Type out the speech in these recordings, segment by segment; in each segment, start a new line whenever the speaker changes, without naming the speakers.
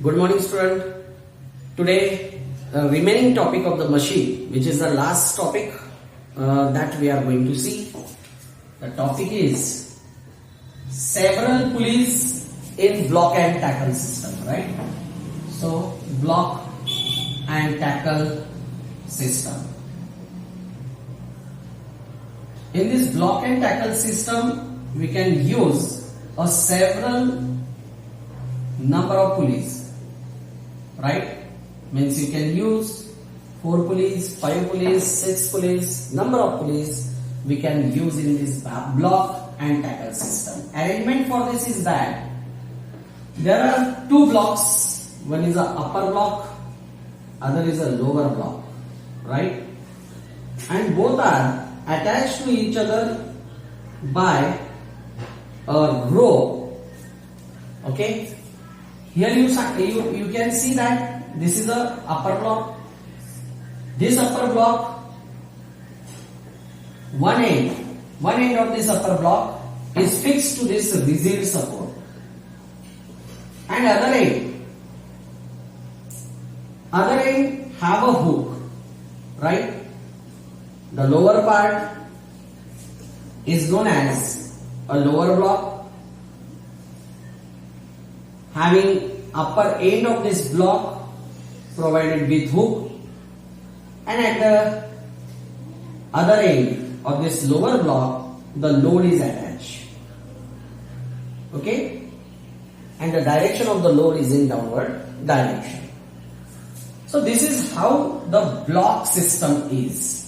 Good morning, student. Today, remaining topic of the machine, which is the last topic that we are going to see. The topic is several pulleys in block and tackle system, right? So, block and tackle system. In this block and tackle system, we can use a several number of pulleys, right? Means you can use 4 pulleys, 5 pulleys, 6 pulleys, number of pulleys we can use in this block and tackle system. Arrangement for this is that there are 2 blocks, one is a upper block, other is a lower block, right? And both are attached to each other by a rope. Okay, here you can see that this is a upper block. This upper block, one end of this upper block is fixed to this rigid support, and other end have a hook, right? The lower part is known as a lower block, having upper end of this block provided with hook, and at the other end of this lower block the load is attached. Okay, and the direction of the load is in downward direction. So this is how the block system is.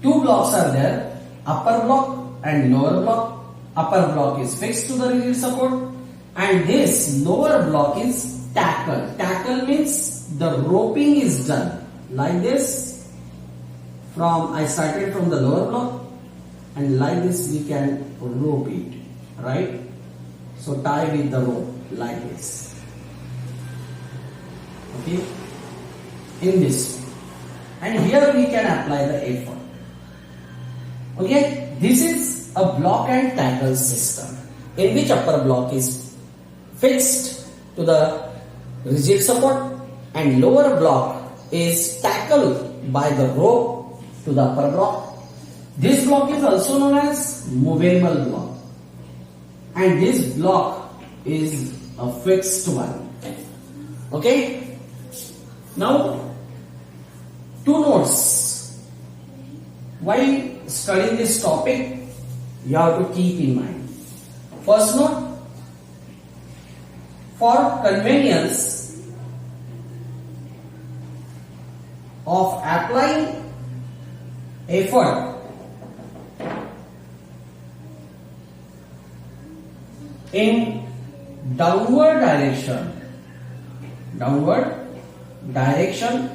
2 blocks are there, upper block and lower block. Upper block is fixed to the rigid support, and this lower block is tackle. Tackle means the roping is done like this. I started from the lower block, and like this we can rope it, right? So tie with the rope like this. Okay, in this, and here we can apply the effort. Okay, this is a block and tackle system in which upper block is fixed to the rigid support and lower block is tackled by the rope to the upper block. This block is also known as movable block, and this block is a fixed one. Okay, now 2 notes. While studying this topic, you have to keep in mind. First note, for convenience of applying effort in downward direction,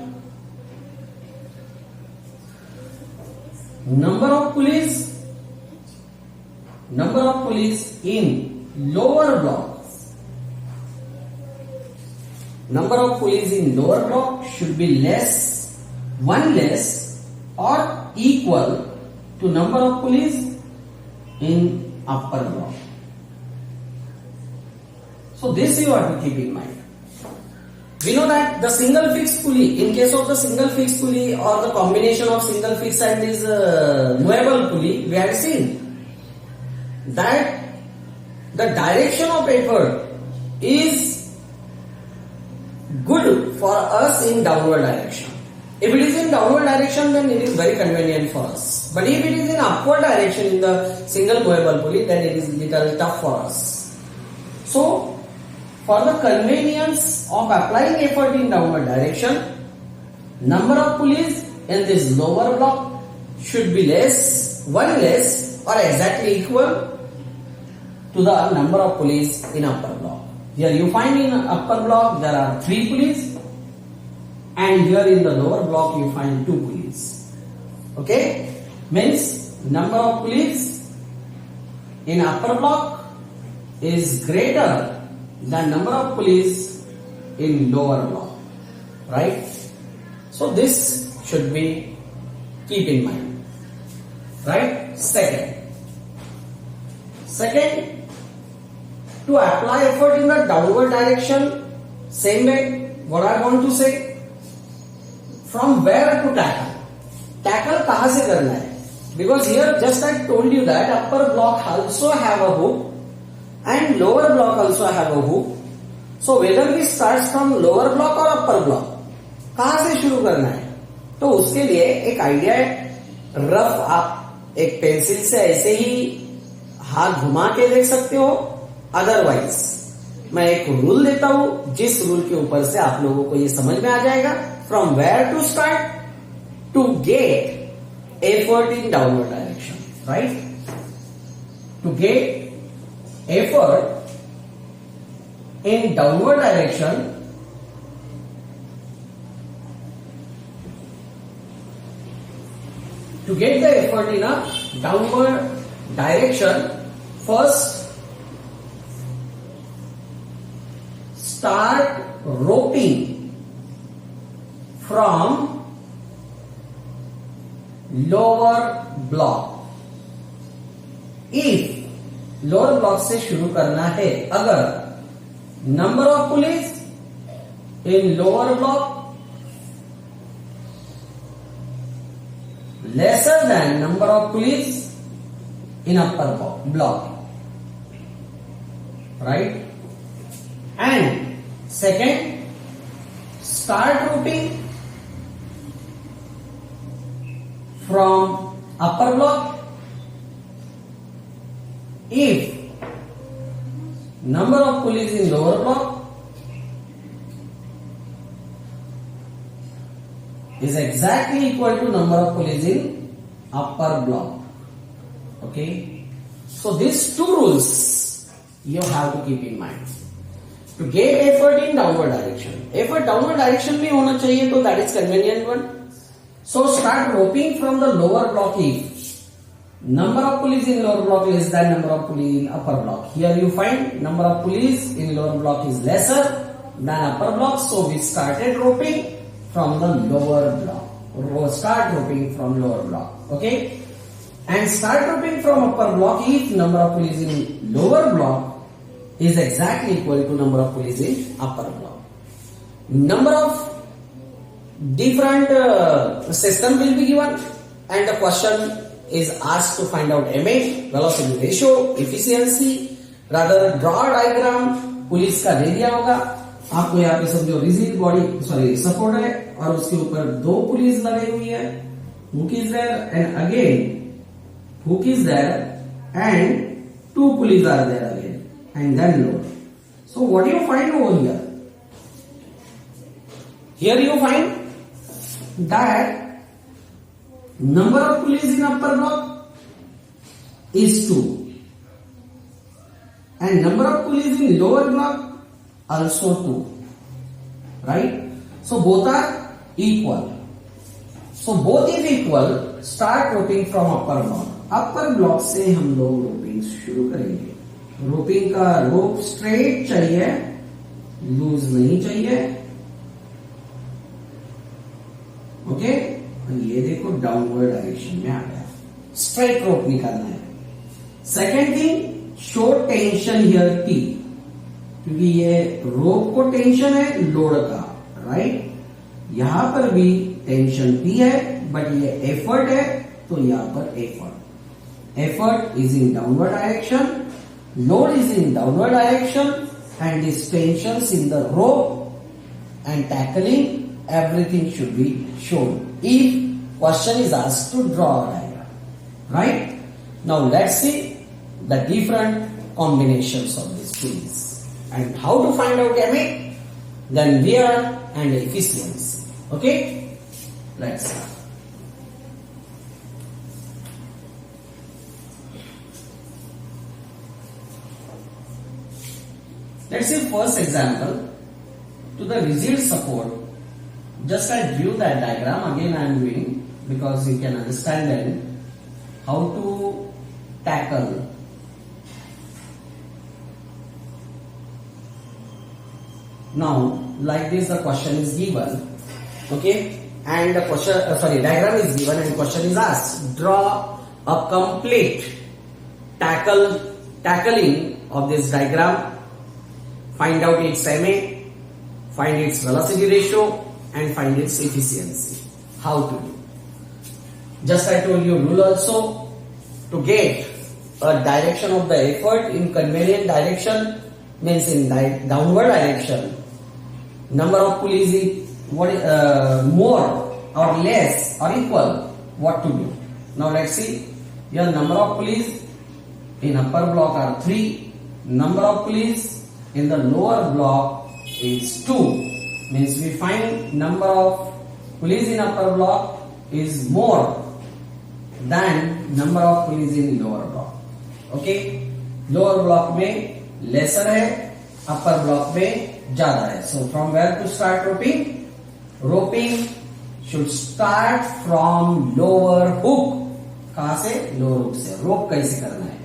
number of pulleys in lower blocks. Number of pulleys in lower block should be one less or equal to number of pulleys in upper block. So this you have to keep in mind. We know that the single fixed pulley, in case of the single fixed pulley or the combination of single fixed and this movable pulley, we have seen that the direction of effort is good for us in downward direction. If it is in downward direction, then it is very convenient for us. But if it is in upward direction in the single movable pulley, then it is little tough for us. So, for the convenience of applying effort in downward direction, number of pulleys in this lower block should be one less or exactly equal to the number of pulleys in upper block. Here you find in upper block there are 3 pulleys, and here in the lower block you find 2 pulleys. Okay, means number of pulleys in upper block is greater than number of pulleys in lower block, right? So this should be keep in mind, right? Second, to apply effort in the downward direction, Same way, what I want to say, from where to tackle. Tackle कहाँ से करना है? Because here just I told you that upper block also have a hook and lower block also have a hook. So whether we start from lower block or upper block, कहाँ से शुरू करना है? तो उसके लिए एक आइडिया है, रफ आप एक पेंसिल से ऐसे ही हाथ घुमा के देख सकते हो. अदरवाइज मैं एक रूल देता हूं, जिस रूल के ऊपर से आप लोगों को ये समझ में आ जाएगा. From where to start to get effort in downward direction, right? To get effort in downward direction, to get the effort in a downward direction, first start roping from lower block. If lower block से शुरू करना है, अगर number of pulleys in lower block lesser than number of pulleys in upper block, right? And second, start roping from upper block if number of pulleys in lower block is exactly equal to number of pulleys in upper block. Okay, so these two rules you have to keep in mind to get effort in downward direction. Effort downward direction में होना चाहिए, तो that is convenient one. So start roping from the lower block if number of pulleys in lower block less than number of pulleys in upper block. Here you find number of pulleys in lower block is lesser than upper block, so we started roping from the lower block. Start roping from lower block, okay? And start roping from upper block if number of pulleys in lower block is exactly equal to number of pulleys in upper block. Number of different system will be given, and the question is asked to find out MA, velocity ratio, efficiency. Rather draw a diagram, police का दे दिया होगा आपको. यहाँ पे समझो rigid body support है और उसके ऊपर दो पुलिस लगी हुई है. Hook is there and again hook is there and two pulleys are there again and then load. So what you find over here? Here you find that number of pulleys in upper block is 2 and number of pulleys in lower block also 2, right? So both are equal. So both is equal. Start roping from upper block. upper block से हम लोग roping शुरू करेंगे. roping का rope straight चाहिए, loose नहीं चाहिए, okay? ये देखो डाउनवर्ड डायरेक्शन में आ गया. स्ट्रेट रोप निकालना है. Second thing, show tension here T, क्योंकि ये रोप को टेंशन है लोड का, राइट? यहां पर भी टेंशन टी है, बट ये एफर्ट है, तो यहां पर effort is in downward direction, load is in downward direction, and this tension in the rope and tackling, everything should be shown if question is asked to draw a diagram, right? Now let's see the different combinations of these pulleys and how to find out MA, then wear and efficiency. Okay, let's start. Let's see first example. To the rigid support, just I drew that diagram. Again I am doing because you can understand then how to tackle. Now like this the question is given, okay, and the question diagram is given and question is asked. Draw a complete tackling of this diagram. Find out its MA find its velocity ratio and find its efficiency. How to do? Just I told you rule also. To get a direction of the effort in convenient direction means in downward direction, number of pulleys is more or less or equal. What to do? Now let's see. Your number of pulleys in upper block are 3. Number of pulleys in the lower block is 2. Means we find number of pulleys in upper block is more than number of pulleys in lower block. Okay? Lower block में lesser है, upper block में ज्यादा है. So from where to start roping? Roping should start from lower hook. कहां से? Lower hook से. रोप कैसे करना है?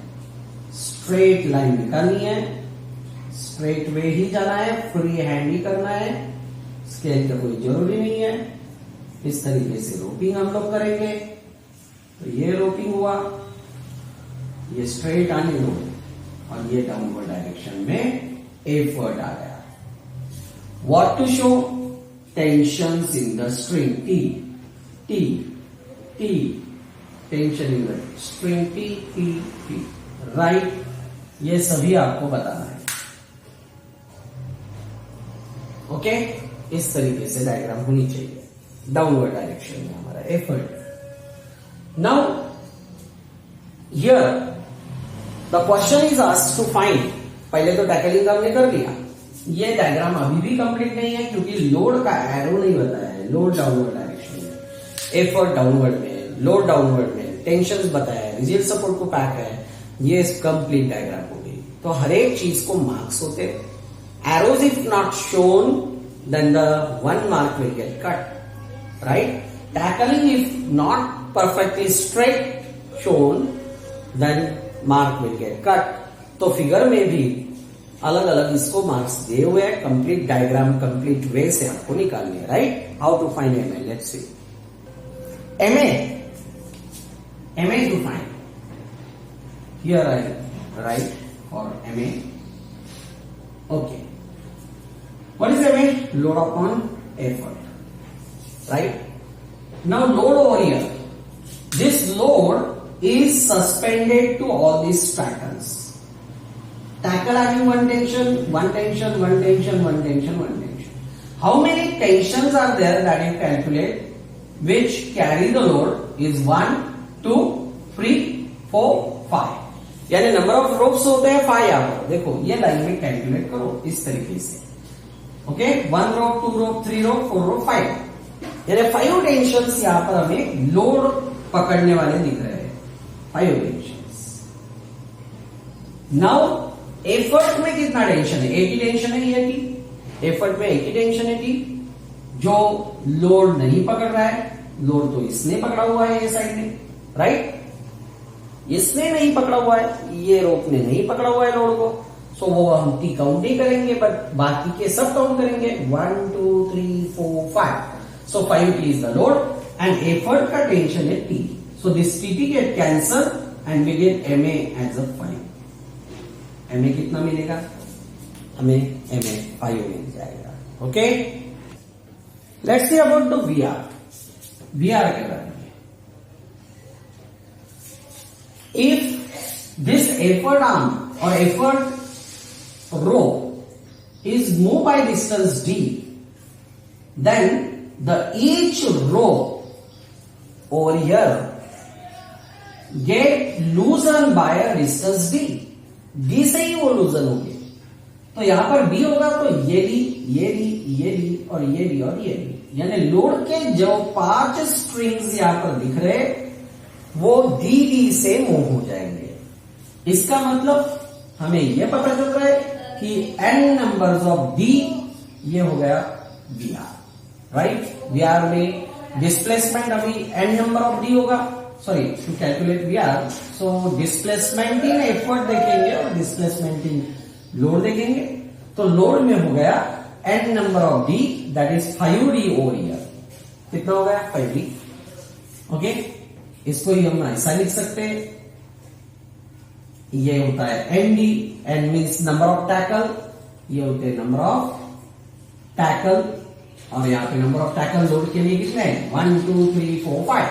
स्ट्रेट लाइन निकालनी है, स्ट्रेट वे ही जाना है, फ्री हैंड ही करना है, स्केल का कोई जरूरी नहीं है. इस तरीके से रोपिंग हम लोग करेंगे. तो ये रोपिंग हुआ, ये स्ट्रेट आने दो और ये डाउनवर्ड डायरेक्शन में एफर्ट आ गया. What to show? Tensions in the string. T tension in the string T. Right. ये सभी आपको बताना है. ओके? इस तरीके से डायग्राम होनी चाहिए डाउनवर्ड डायरेक्शन में हमारा effort. Now here the question is asked to find. पहले तो टैकलिंग हमने कर लिया. ये डायग्राम अभी भी कंप्लीट नहीं है क्योंकि लोड का एरो नहीं बताया है. लोड डाउनवर्ड डायरेक्शन में, एफर्ट डाउनवर्ड में, लोड डाउनवर्ड में, टेंशन बताया है, रिजिड सपोर्ट को पैक है. ये कंप्लीट डायग्राम हो गई. तो हर एक चीज को मार्क्स होते. Arrows if not shown then the 1 mark will get cut. Right? Tackling if not perfectly straight shown then mark will get cut. तो फिगर में भी अलग अलग इसको मार्क्स दिए हुए हैं. कंप्लीट डायग्राम कंप्लीट वे से आपको निकालनी है. Right? How to find MA? Let's see. MA to find. Here I write for MA. Okay. What is MA? Load upon effort. Right? Now load over here. This load is suspended to all these tackles. Tackle having one tension, one tension, one tension, one tension, one tension. How many tensions are there that you calculate which carry the load is 1, 2, 3, 4, 5. यानी number of ropes होते हैं 5. यहां पर देखो ये line में calculate करो इस तरीके से. ओके? 1 रोप, 2 रोप, 3 रोप, 4 रोप, 5. यानी 5 टेंशंस यहां पर हमें लोड पकड़ने वाले दिख रहे हैं. 5 टेंशंस. नाउ एफर्ट में कितना टेंशन है? एक ही टेंशन है ये की. एफर्ट में एक ही टेंशन है की जो लोड नहीं पकड़ रहा है. लोड तो इसने पकड़ा हुआ है ये साइड में. राइट? इसने नहीं पकड़ा हुआ है, ये रोप ने नहीं पकड़ा हुआ है लोड को. सो वो हम टी काउंट नहीं करेंगे बट बाकी के सब काउंट करेंगे. 1, 2, 3, 4, 5. So 5 T is the load and effort का टेंशन है T. So this T get cancel and we get MA as a 5. MA कितना मिलेगा? हमें MA 5 मिल जाएगा. Okay? Let's see about the VR. VR के बारे में. If this effort arm or effort rope is moved by distance d, then the each rope over here get loosened by a distance d. d से ही वो लूजन होगी. तो यहां पर b होगा तो ये ली, ये ली, ये ली और ये ली और ये ली. यानी लोड के जो 5 स्ट्रिंग्स यहां पर दिख रहे वो dd से मूव हो जाएंगे. इसका मतलब हमें यह पता चल रहा है कि n नंबर्स ऑफ d ये हो गया VR. राइट? VR में डिस्प्लेसमेंट अभी n नंबर ऑफ d होगा. Sorry, to calculate VR. So displacement in effort देखेंगे और डिस्प्लेसमेंट इन लोड देखेंगे. तो लोड में हो गया n number of d that is 5d over here. कितना हो गया? 5d. ओके? इसको ही हम ऐसा लिख सकते हैं. ये होता है ND. N means number of tackle. ये होते हैं नंबर ऑफ टैकल, और यहाँ पे नंबर ऑफ टैकल लोड के लिए कितने हैं? 1 2 3 4 5.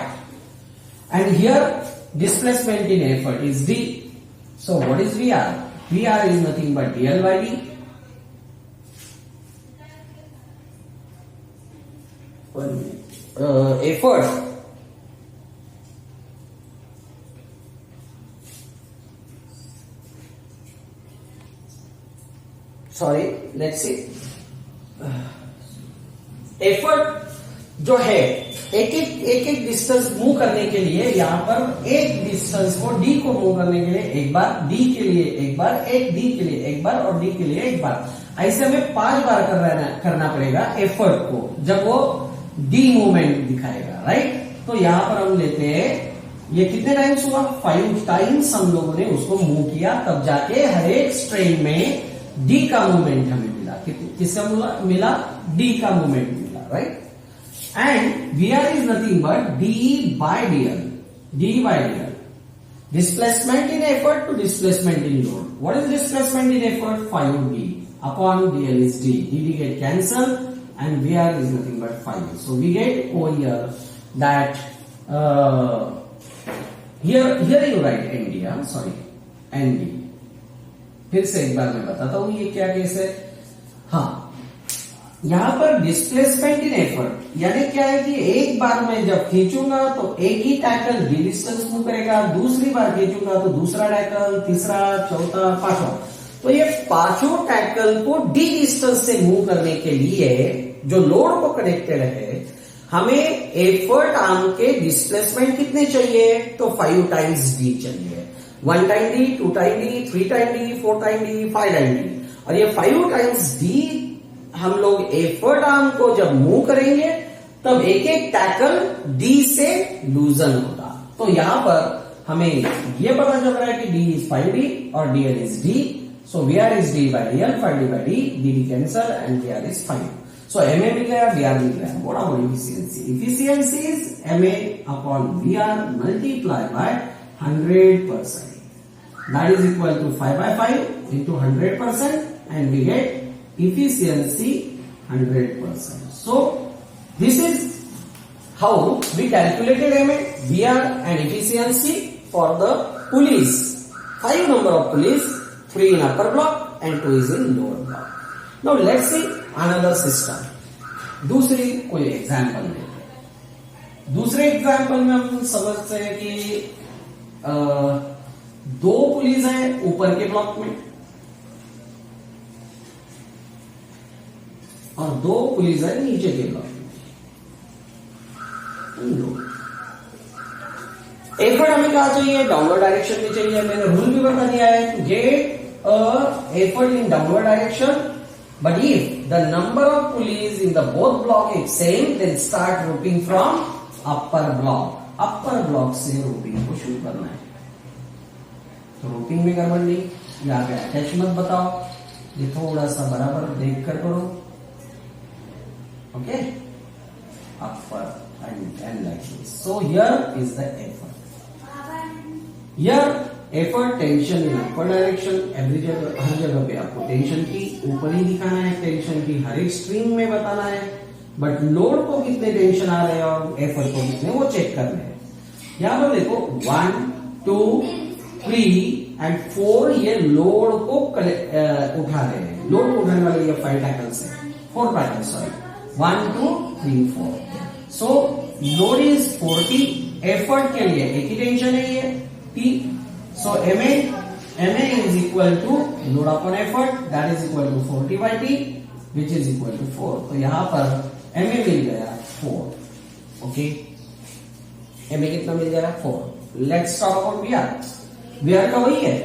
And here displacement in effort is D. So what is VR? VR is nothing but dl by d. Effort. Sorry, let's see. Effort जो है एक डिस्टेंस मूव करने के लिए, यहाँ पर एक डिस्टेंस को डी को मूव करने के लिए एक बार, डी के लिए एक बार, एक डी के लिए एक बार और डी के लिए एक बार, ऐसे हमें 5 बार करना पड़ेगा एफर्ट को जब वो डी मूवमेंट दिखाएगा, राइट। तो यहाँ पर हम लेते हैं, ये कितने टाइम्स हुआ? 5 टाइम्स हम लोगों ने उसको मूव किया, तब जाके हर एक स्ट्रेन में डी का मूवमेंट हमें मिला। किसका मिला? डी का मूवमेंट मिला, right. And VR is nothing but d by dl. d by dl. Displacement in effort to displacement in load. What is displacement in effort? 5d upon dl is d. d get cancelled and VR is nothing but 5. So we get over here that here you write nd. Sorry, nd. फिर से एक बार मैं बताता हूं ये क्या case है। हाँ, यहां पर डिस्प्लेसमेंट इन एफर्ट यानी क्या है कि एक बार मैं जब खींचूंगा तो एक ही टैकल डी डिस्टेंस मूव करेगा, दूसरी बार खींचूंगा तो दूसरा टैकल, तीसरा, चौथा, पांचवा, तो ये पांचों टैकल को डी डिस्टेंस से मूव करने के लिए जो लोड को कनेक्टेड है, हमें एफर्ट आर्म के डिस्प्लेसमेंट कितने चाहिए? तो 5 टाइम्स डी चाहिए। 1 time D, 2 time D, 3 time D, 4 time D, 5 time D. और ये 5 टाइम्स डी हम लोग एफर्ट आर्म को जब मूव करेंगे तब एक एक टैकल डी से लूजन होगा। तो यहां पर हमें ये पता चल रहा है कि डी इज 5d और dl is d। So VR is d by dl, 5d by d, dd cancel and VR is 5। So MA मिल गया, VR मिल गया। What about efficiency? Efficiency is MA upon VR multiply by 100%. That is equal to 5 by 5 into 100% and we get efficiency 100%. So this is how we calculated MA, VR and efficiency for the pulleys. 5 number of pulleys, 3 in upper block and 2 is in lower block. Now let's see another system. दूसरी कोई example लेते हैं। दूसरे example में हम समझते हैं कि 2 पुलिस है ऊपर के ब्लॉक में और 2 पुलिस है नीचे के ब्लॉक में। एफर्ट हमें कहा चाहिए? डाउनवर्ड डायरेक्शन में चाहिए। मैंने रूल भी बता दिया है, to get effort in downward direction, but if the number of pulleys in the both block is same then start roping from upper block. Upper block से रूपिंग को शुरू करना है। तो रूपिंग में गड़बड़ नहीं, यहाँ पे अटैच मत बताओ, ये थोड़ा सा बराबर देख कर करो। Okay, upper and like this. So here is the effort. Here effort tension in upper direction, every जगह हर जगह पे आपको टेंशन की ऊपर ही दिखाना है, टेंशन की हर एक स्ट्रीम में बताना है, बट लोड को कितने टेंशन आ रहे हैं और एफर्ट को कितने वो चेक करने हैं। यहां पर देखो 1 2 3 एंड 4 ये लोड को उठा रहे हैं। लोड को उठाने वाले ये 5 टैकल्स है, 4 tackles, sorry, 1 2 3 4। So load is 40, effort के लिए एक ही टेंशन है ये T। So MA is equal to load upon effort, that is equal to 40 by T which is equal to 4। तो यहां पर MA मिल गया 4। ओके, MA कितना मिल गया? 4। Let's talk about VR। VR का वही है,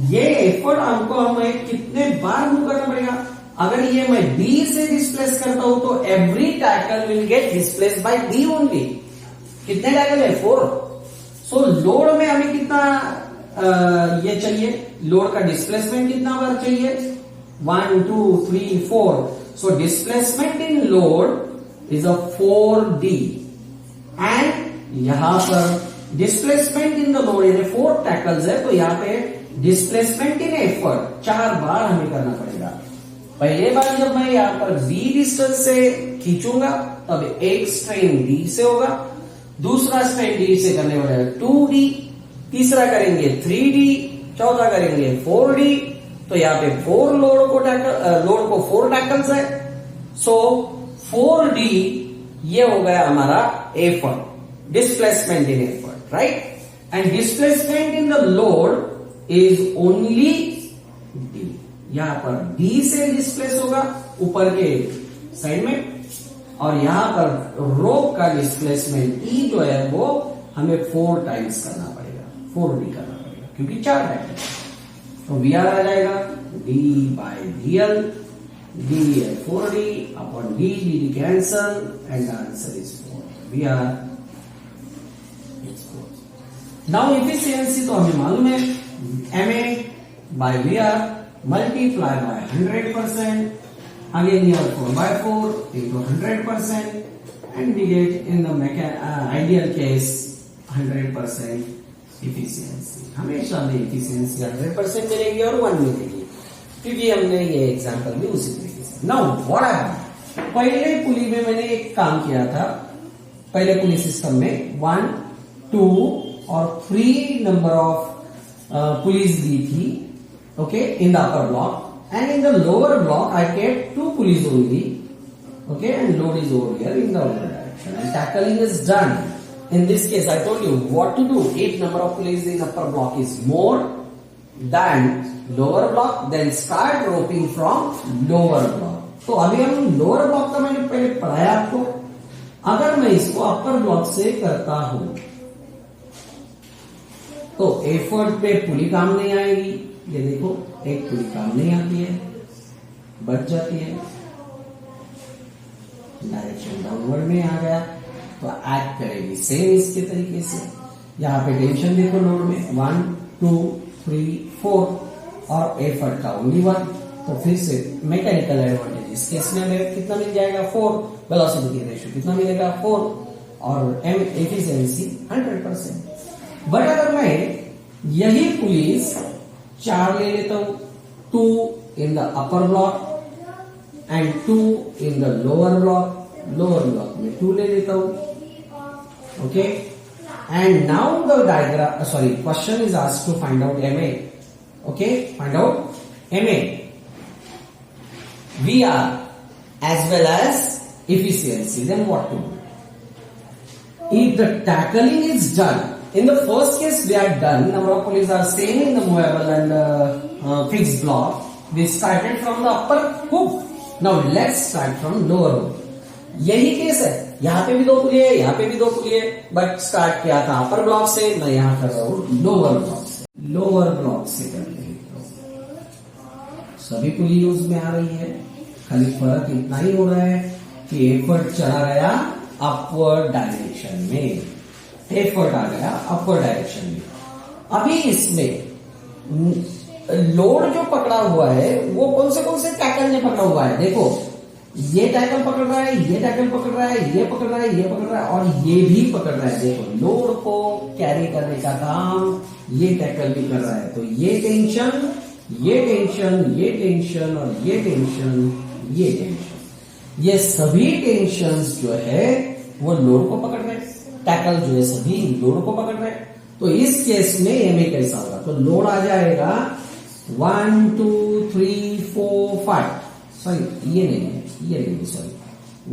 ये एफर्ट हमको हमें कितने बार मूव करना पड़ेगा? अगर ये मैं D से डिस्प्लेस करता हूं तो every tackle will get displace bye D only. कितने टैकल है? 4। सो लोड में हमें कितना ये चाहिए? लोड का डिस्प्लेसमेंट कितना बार चाहिए? 1 2 3 4। सो displacement in load is a 4D and यहां पर डिस्प्लेसमेंट इन द लोड यानी 4 टैकल्स है, तो यहाँ पे डिस्प्लेसमेंट इन एफर्ट 4 बार हमें करना पड़ेगा। पहले बार जब मैं यहाँ पर b डिस्टेंस से खींचूंगा तब एक स्ट्रेन d से होगा, दूसरा स्ट्रेन d से करने वाला 2d, तीसरा करेंगे 3d, चौथा करेंगे 4d। तो यहाँ पे 4 लोड को 4 टैकल्स है, सो 4d ये हो गया हमारा effort, displacement in effort, right. And displacement in the load is only d। यहां पर d से डिस्प्लेस होगा ऊपर के साइड में, और यहां पर रोप का डिस्प्लेसमेंट e जो है वो हमें 4 टाइम्स करना पड़ेगा, 4d करना पड़ेगा, क्योंकि 4 टाइम्स। तो वी आर आ जाएगा d बाई dl, d है 4d upon d, d cancel and answer is 4। We are now efficiency तो हमें मालूम है, ma by VR multiply by 100%, again here 4/4 into 100%, and we get in the ideal case 100% efficiency। हमेशा हमें efficiency 100% मिलेगी और 1 मिलेगी, क्योंकि हमने ये एग्जाम्पल भी उसी तरीके से। नाउ व्हाट हैपेंड, पहले पुली में मैंने एक काम किया था, पहले पुली सिस्टम में 1, 2 और 3 नंबर ऑफ पुलिस दी थी, okay, in the upper block, and in the lower block I kept 2 police only, okay, and load is over here in the upper direction and tackling is done. In this case, I told you what to do. If number of pulleys in upper block is more than lower block, then start roping from lower block. तो अभी हम lower block का मैंने पहले पढ़ाया आपको। अगर मैं इसको अपर ब्लॉक से करता हूं तो एफर्ट पे पुली काम नहीं आएगी। ये देखो, एक पुली काम नहीं आती है, बच जाती है, डायरेक्शन डाउनवर्ड में आ गया तो एक्ट करेगी सेम इसके तरीके से। यहाँ पे टेंशन देखो लोड में 1, 2, 3, 4 और एफर्ट का ओनली 1, तो फिर से मैकेनिकल एडवांटेज इस केस में हमें कितना मिल जाएगा 4, वेलोसिटी की रेशियो कितना मिलेगा 4 और एम एफिशिएंसी 100%। बट अगर मैं यही पुलिस 4 ले लेता हूं, 2 in the upper block and 2 in the lower block में 2 ले लेता हूं, okay, and now the diagram question is asked to find out MA, okay, find out MA, VR as well as efficiency. Then what to do? If the tackling is done, in the first case we are done, number of pulleys are same in the movable and fixed block. We started from the upper hook. Now let's start from lower hook. यही case है, यहाँ पे भी 2 पुली है, यहाँ पे भी 2 पुली है, बट स्टार्ट किया था अपर ब्लॉक से, मैं यहाँ कर रहा हूँ लोअर ब्लॉक से। लोअर ब्लॉक से कर रही हूँ, सभी पुली यूज में आ रही है, खाली फर्क इतना ही हो रहा है कि एफर्ट चला गया अपवर्ड डायरेक्शन में, एफर्ट आ गया अपवर्ड डायरेक्शन में। अभी इसमें लोड जो पकड़ा हुआ है वो कौन से टैकल ने पकड़ा हुआ है, देखो ये टैकल पकड़ रहा है, ये टैकल पकड़ रहा है, ये पकड़ रहा है, ये पकड़ रहा है और ये भी पकड़ रहा है। देखो लोड को कैरी करने का काम ये टैकल भी कर रहा है, तो ये टेंशन, ये टेंशन, ये टेंशन और ये टेंशन, ये टेंशन, ये सभी टेंशंस जो है वो लोड को पकड़ रहे हैं, टैकल जो है सभी लोड को पकड़ रहे हैं। तो इस केस में एमए कैसा होगा, तो लोड आ जाएगा 1, 2, 3, 4, 5, सॉरी ये नहीं है, ये नहीं, सॉरी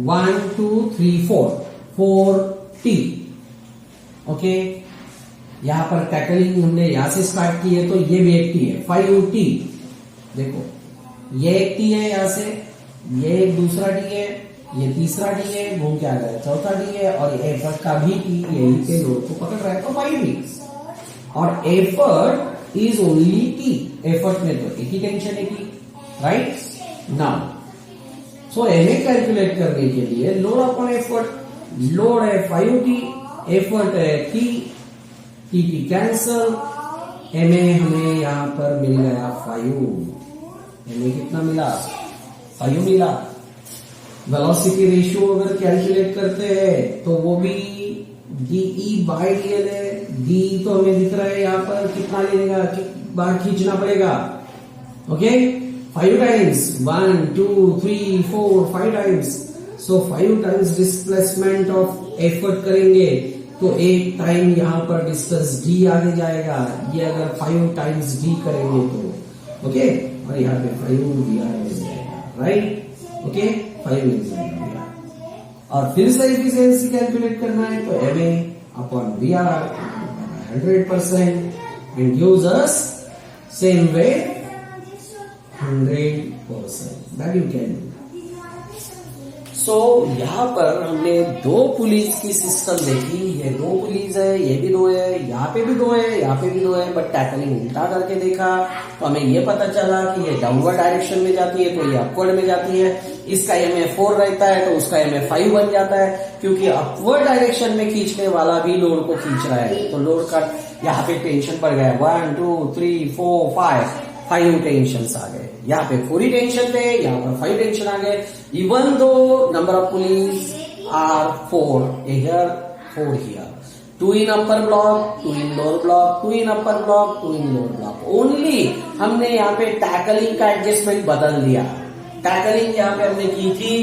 1, 2, 3, 4 T, ओके। यहां पर टैकलिंग हमने यहां से स्टार्ट की है तो ये भी एक T है, 5T। देखो ये एक T है, यहां से ये एक दूसरा T है, ये तीसरा T है, घूम के आ गया चौथा T है और एफर्ट का भी T यही पे लोड को पकड़ रहा है तो 5T। और effort is only T, effort में तो एक ही टेंशन है T, right. Now so MA calculate करने के लिए लोड अपॉन एफर्ट, लोड है 5T, एफर्ट है T, T कैंसल, एमए हमें यहां पर मिल गया 5। एमए कितना मिला, 5 मिला। वेलोसिटी रेशियो अगर कैलकुलेट करते हैं तो वो भी DE बाई DL है। D तो हमें दिख रहा है यहाँ पर, कितना लेगा, बार खींचना पड़ेगा, okay. 5 times, 1, 2, 3, 4, 5 times. So 5 times displacement of effort करेंगे तो एक टाइम यहाँ पर डिस्टेंस d आगे जाएगा. ये अगर 5 टाइम्स d करेंगे तो ओके, और यहाँ पे 5 dr मिल जाएगा, राइट. ओके, 5 मिल जाएगा. और फिर से एफिशिएंसी कैलकुलेट करना है तो MA upon VR 100% and gives us same way 100% that you can do. So यहाँ पर हमने दो पुलिस की सिस्टम देखी. ये दो पुलिस है, ये भी दो है, यहाँ पे भी दो है, यहाँ पे भी दो है, बट टैकलिंग उल्टा करके देखा तो हमें ये पता चला कि ये डाउनवर्ड डायरेक्शन में जाती है तो ये अपवर्ड में जाती है. इसका MA 4 रहता है तो उसका MA 5 बन जाता है, क्योंकि अपवर्ड डायरेक्शन में खींचने वाला भी लोड को खींच रहा है. तो लोड का यहाँ पे टेंशन बढ़ गया. 1, 2, 3, 4, 5 टेंशन आ गए. यहाँ पे 4 ही टेंशन थे, यहाँ पर 5 टेंशन आ गए. Even though number of pulleys are 4 here, 4 here. 2 in upper block, 2 in lower block, 2 in upper block, 2 in lower block. Only हमने यहाँ पे टैकलिंग का एडजस्टमेंट बदल दिया. टैकलिंग यहाँ पे हमने की थी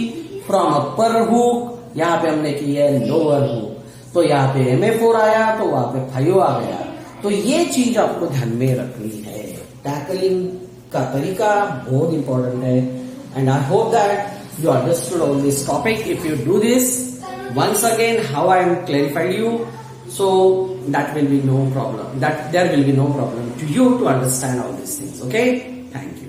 फ्रॉम अपर हुक, यहाँ पे हमने की है लोअर हुक. तो यहाँ पे MA 4 आया तो वहां पे 5 आ गया. तो ये चीज आपको ध्यान में रखनी है. टैकलिंग का तरीका बहुत इंपॉर्टेंट है. And I hope that you understood all this topic. If you do this once again how I am clarified you, so that will be no problem, that there will be no problem to you to understand all these things. Okay, thank you.